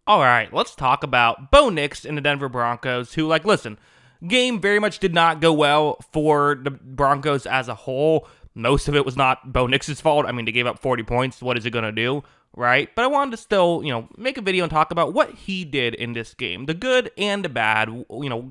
All right, let's talk about Bo Nix and the Denver Broncos, who, listen, game very much did not go well for the Broncos as a whole. Most of it was not Bo Nix's fault. I mean, they gave up 40 points. What is it going to do, right? But I wanted to still, make a video and talk about what he did in this game, the good and the bad,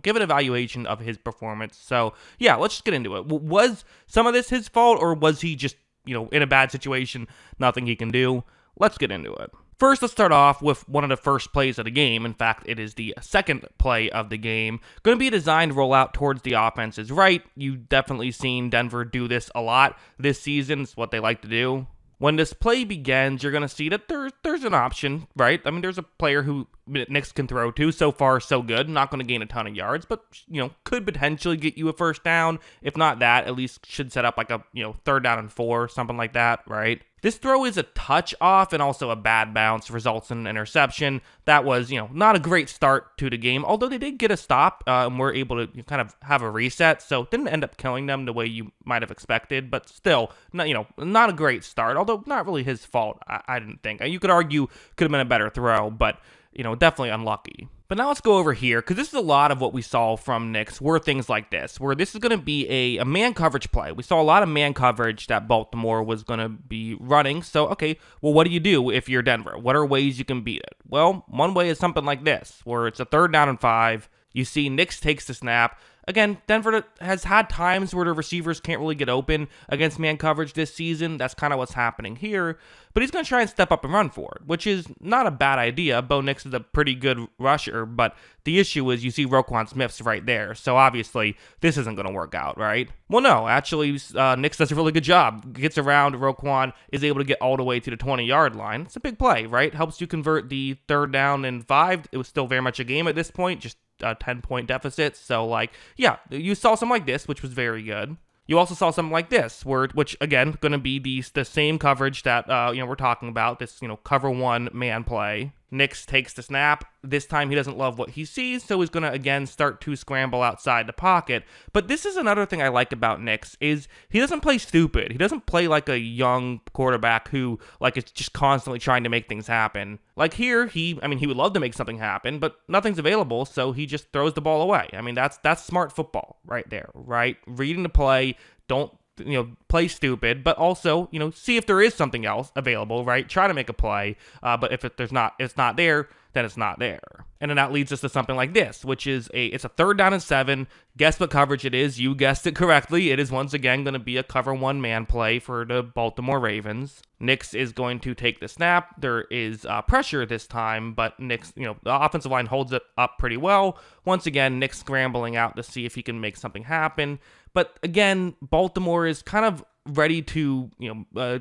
give an evaluation of his performance. So, yeah, let's just get into it. Was some of this his fault, or was he just, in a bad situation, nothing he can do? Let's get into it. First, let's start off with one of the first plays of the game. In fact, it is the second play of the game. Going to be a designed rollout towards the offense's right. You've definitely seen Denver do this a lot this season. It's what they like to do. When this play begins, you're going to see that there's an option, right? I mean, there's a player who Nix can throw to. So far, so good. Not going to gain a ton of yards, but, could potentially get you a first down. If not that, at least should set up like a, 3rd down and 4, something like that, right? This throw is a touch off and also a bad bounce, results in an interception. That was, not a great start to the game, although they did get a stop and were able to kind of have a reset, so it didn't end up killing them the way you might have expected, but still, not a great start, although not really his fault, I didn't think. You could argue could have been a better throw, but, definitely unlucky. But now let's go over here, because this is a lot of what we saw from Nix were things like this, where this is going to be a man coverage play. We saw a lot of man coverage that Baltimore was going to be running. So, okay, well, what do you do if you're Denver? What are ways you can beat it? Well, one way is something like this, where it's a 3rd down and 5. You see Nix takes the snap. Again, Denver has had times where the receivers can't really get open against man coverage this season. That's kind of what's happening here. But he's going to try and step up and run for it, which is not a bad idea. Bo Nix is a pretty good rusher, but the issue is you see Roquan Smith's right there. So obviously, this isn't going to work out, right? Well, no, actually, Nix does a really good job. Gets around Roquan, is able to get all the way to the 20-yard line. It's a big play, right? Helps you convert the 3rd down and 5. It was still very much a game at this point, just a 10-point deficit. So, yeah, you saw something like this, which was very good. You also saw something like this, which again, going to be the same coverage that we're talking about. This cover 1 man play. Nix takes the snap. This time he doesn't love what he sees, so he's going to again start to scramble outside the pocket. But this is another thing I like about Nix is he doesn't play stupid. He doesn't play like a young quarterback who is just constantly trying to make things happen. Like here, he would love to make something happen, but nothing's available, so he just throws the ball away. I mean, that's smart football right there, right? Reading the play, don't play stupid, but also, see if there is something else available, right? Try to make a play, but if it's not there, then it's not there. And then that leads us to something like this, which is it's a 3rd down and 7. Guess what coverage it is? You guessed it correctly. It is once again going to be a cover 1 man play for the Baltimore Ravens. Nix is going to take the snap. There is pressure this time, but Nix, the offensive line holds it up pretty well. Once again, Nix scrambling out to see if he can make something happen. But again, Baltimore is kind of ready to,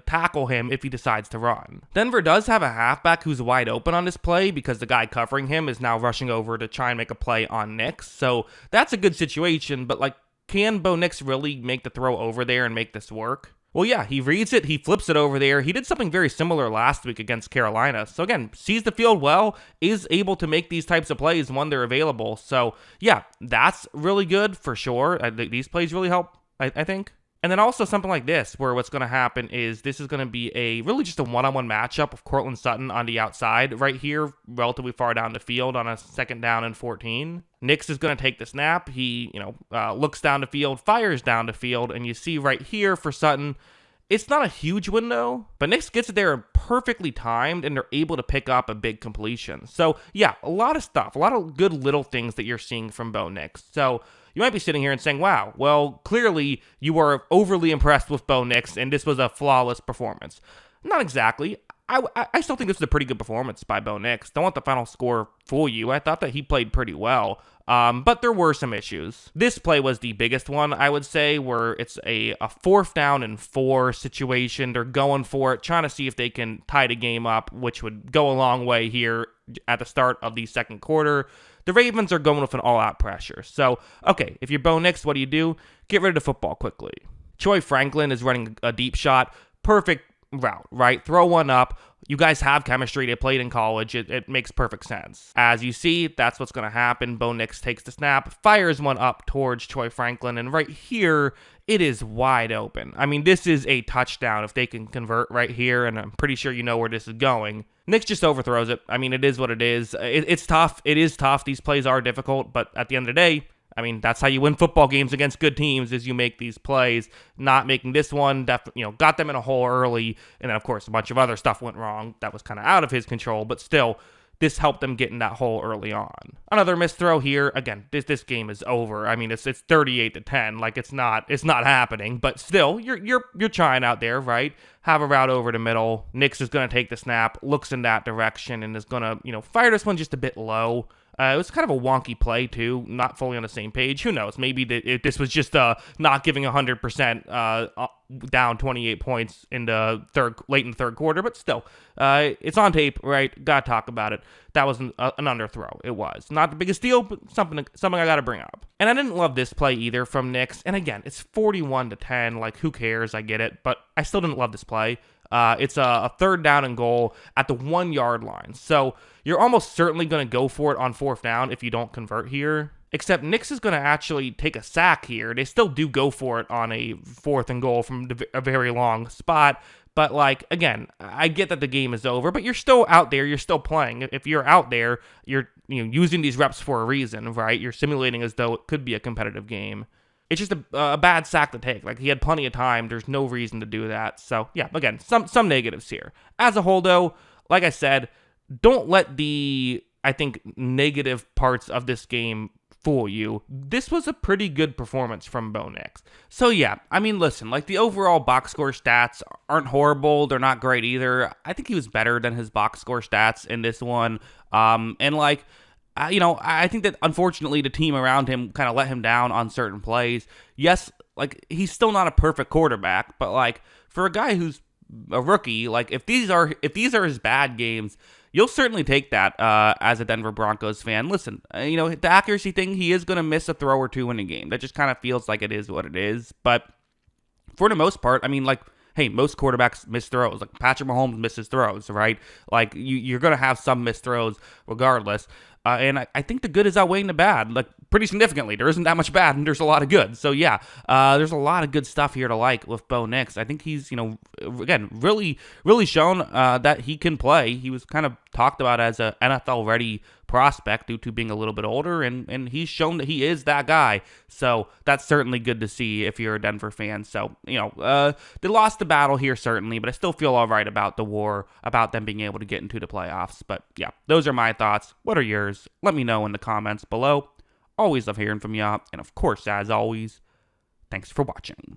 tackle him if he decides to run. Denver does have a halfback who's wide open on this play because the guy covering him is now rushing over to try and make a play on Nix. So that's a good situation, but can Bo Nix really make the throw over there and make this work? Well, yeah, he reads it, he flips it over there. He did something very similar last week against Carolina. So again, sees the field well, is able to make these types of plays when they're available. So yeah, that's really good for sure. These plays really help, I think. And then also something like this, where what's going to happen is this is going to be really just a one-on-one matchup of Courtland Sutton on the outside right here, relatively far down the field on a 2nd down and 14. Nix is going to take the snap. He, looks down the field, fires down the field, and you see right here for Sutton, it's not a huge window, but Nix gets it there perfectly timed, and they're able to pick up a big completion. So, yeah, a lot of stuff, a lot of good little things that you're seeing from Bo Nix. So, you might be sitting here and saying, wow, well, clearly you are overly impressed with Bo Nix, and this was a flawless performance. Not exactly. I still think this was a pretty good performance by Bo Nix. Don't let the final score fool you. I thought that he played pretty well, but there were some issues. This play was the biggest one, I would say, where it's a 4th down and 4 situation. They're going for it, trying to see if they can tie the game up, which would go a long way here at the start of the second quarter. The Ravens are going with an all-out pressure. So, okay, if you're Bo Nix, what do? Get rid of the football quickly. Troy Franklin is running a deep shot. Perfect route, right? Throw one up. You guys have chemistry. They played in college. It makes perfect sense. As you see, that's what's going to happen. Bo Nix takes the snap, fires one up towards Troy Franklin, and right here, it is wide open. I mean, this is a touchdown if they can convert right here, and I'm pretty sure you know where this is going. Nix just overthrows it. I mean, it is what it is. It's tough. It is tough. These plays are difficult, but at the end of the day, I mean, that's how you win football games against good teams is you make these plays. Not making this one, got them in a hole early, and then, of course, a bunch of other stuff went wrong that was kind of out of his control, but still, this helped them get in that hole early on. Another missed throw here. Again, this game is over. I mean, it's 38-10. Like it's not happening. But still, you're trying out there, right? Have a route over the middle. Nix is gonna take the snap, looks in that direction, and is gonna fire this one just a bit low. It was kind of a wonky play, too, not fully on the same page. Who knows? Maybe this was just not giving 100%, down 28 points in the late in the third quarter, but still, it's on tape, right? Gotta talk about it. That was an underthrow. It was. Not the biggest deal, but something I gotta bring up. And I didn't love this play either from Nix. And again, it's 41-10. Like, who cares? I get it. But I still didn't love this play. It's a third down and goal at the 1 yard line. So you're almost certainly going to go for it on fourth down if you don't convert here. Except Nix is going to actually take a sack here. They still do go for it on a fourth and goal from a very long spot. But, like, again, I get that the game is over, but you're still out there. You're still playing. If you're out there, you're using these reps for a reason, right? You're simulating as though it could be a competitive game. It's just a bad sack to take. Like, he had plenty of time. There's no reason to do that. So, yeah, again, some negatives here. As a whole, though, like I said, don't let the, I think, negative parts of this game fool you. This was a pretty good performance from Bo Nix. So, yeah, I mean, listen, like, the overall box score stats aren't horrible. They're not great either. I think he was better than his box score stats in this one. And, like, I think that unfortunately the team around him kind of let him down on certain plays. Yes, like he's still not a perfect quarterback, but like for a guy who's a rookie, like if these are his bad games, you'll certainly take that as a Denver Broncos fan. Listen, the accuracy thing, he is going to miss a throw or two in a game. That just kind of feels like it is what it is. But for the most part, I mean, like, hey, most quarterbacks miss throws. Like Patrick Mahomes misses throws, right? Like you're going to have some missed throws regardless. And I think the good is outweighing the bad, like pretty significantly. There isn't that much bad, and there's a lot of good. So yeah, there's a lot of good stuff here to like with Bo Nix. I think he's, again, really, really shown that he can play. He was kind of talked about as a NFL ready prospect due to being a little bit older, and he's shown that he is that guy. So that's certainly good to see if you're a Denver fan. So, they lost the battle here certainly, but I still feel all right about the war, about them being able to get into the playoffs. But yeah, those are my thoughts. What are yours? Let me know in the comments below. Always love hearing from y'all. And of course, as always, thanks for watching.